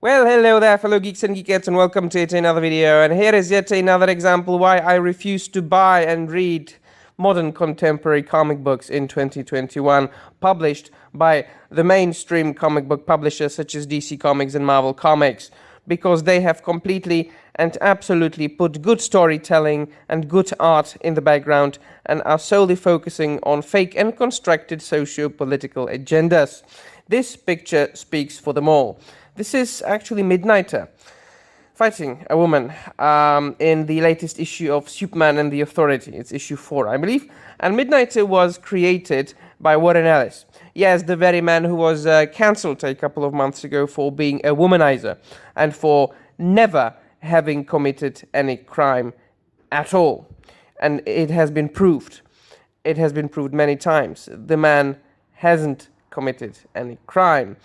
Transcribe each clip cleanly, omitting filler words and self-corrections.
Well, hello there, fellow geeks and geekettes, and welcome to yet another video. And here is yet another example why I refuse to buy and read modern contemporary comic books in 2021, published by the mainstream comic book publishers such as DC Comics and Marvel Comics, because they have completely and absolutely put good storytelling and good art in the background and are solely focusing on fake and constructed socio-political agendas. This picture speaks for them all. This is actually Midnighter fighting a woman in the latest issue of Superman and the Authority. It's issue 4, I believe. And Midnighter was created by Warren Ellis. Yes, the very man who was cancelled a couple of months ago for being a womanizer and for never having committed any crime at all. And it has been proved. It has been proved many times. The man hasn't committed any crime.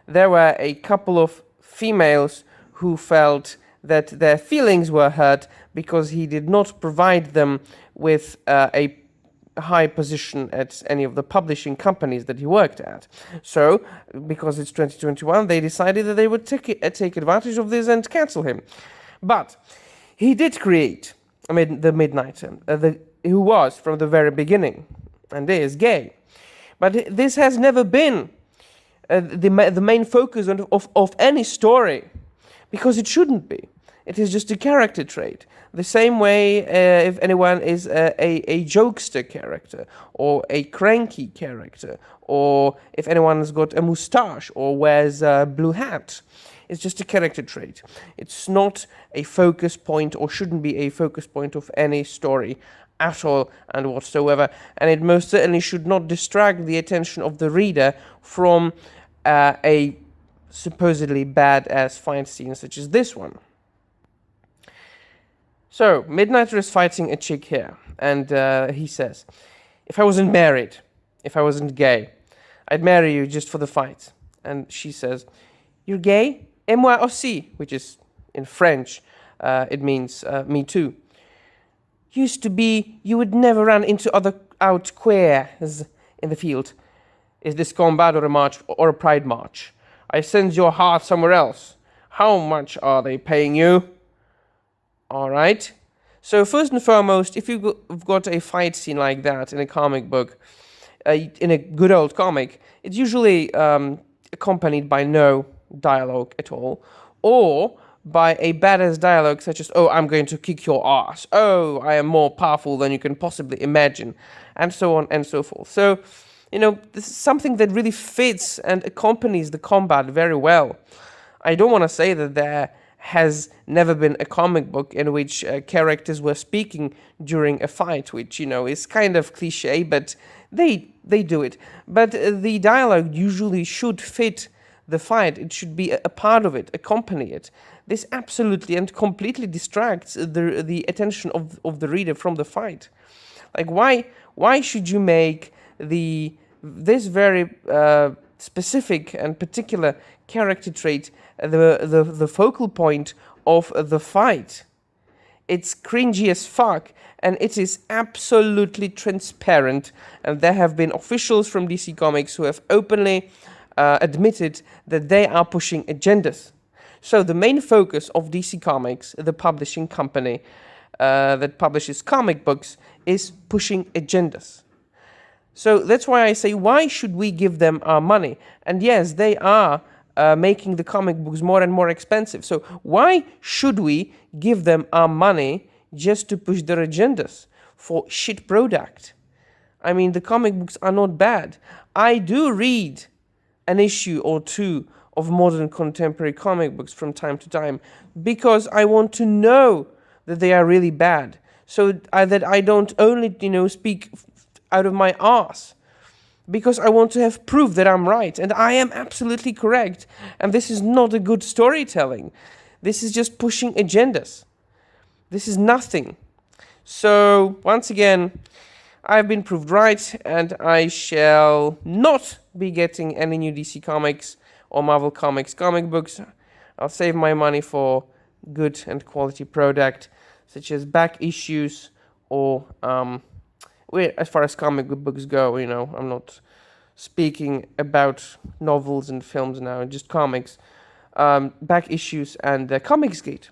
There were a couple of females who felt that their feelings were hurt because he did not provide them with a high position at any of the publishing companies that he worked at. So, because it's 2021, they decided that they would take advantage of this and cancel him. But he did create the Midnighter, who was from the very beginning, and is gay. But this has never been the main focus of any story, because it shouldn't be. It is just a character trait. The same way if anyone is a jokester character, or a cranky character, or if anyone has got a moustache or wears a blue hat. It's just a character trait. It's not a focus point, or shouldn't be a focus point of any story at all and whatsoever. And it most certainly should not distract the attention of the reader from a supposedly badass fight scene such as this one. So, Midnighter is fighting a chick here, and he says, if I wasn't married, if I wasn't gay, I'd marry you just for the fight. And she says, you're gay? Et moi aussi, which is in French, it means me too. Used to be, you would never run into other out queers in the field. Is this combat or a march or a pride march? I send your heart somewhere else. How much are they paying you? All right. So first and foremost, if you've got a fight scene like that in a comic book, in a good old comic, it's usually accompanied by no dialogue at all, or by a badass dialogue such as, oh, I'm going to kick your ass. Oh, I am more powerful than you can possibly imagine, and so on and so forth. So, you know, this is something that really fits and accompanies the combat very well. I don't want to say that there has never been a comic book in which characters were speaking during a fight, which, you know, is kind of cliche, but they do it. But the dialogue usually should fit the fight. It should be a part of it, accompany it. This absolutely and completely distracts the attention of the reader from the fight. Like, why should you make this very specific and particular character trait the focal point of the fight? It's cringy as fuck, and it is absolutely transparent, and there have been officials from DC Comics who have openly admitted that they are pushing agendas. So the main focus of DC Comics, the publishing company that publishes comic books, is pushing agendas. So that's why I say, why should we give them our money? And yes, they are making the comic books more and more expensive. So why should we give them our money just to push their agendas for shit product? I mean, the comic books are not bad. I do read an issue or two of modern contemporary comic books from time to time because I want to know that they are really bad, so that I don't only, speak out of my arse, because I want to have proof that I'm right, and I am absolutely correct, and this is not a good storytelling. This is just pushing agendas. This is nothing. So, once again, I've been proved right, and I shall not be getting any new DC Comics or Marvel Comics comic books. I'll save my money for good and quality product, such as back issues or as far as comic books go, I'm not speaking about novels and films now, just comics. back issues and Comicsgate.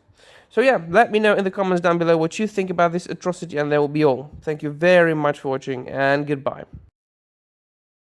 So yeah, let me know in the comments down below what you think about this atrocity, and that will be all. Thank you very much for watching, and goodbye.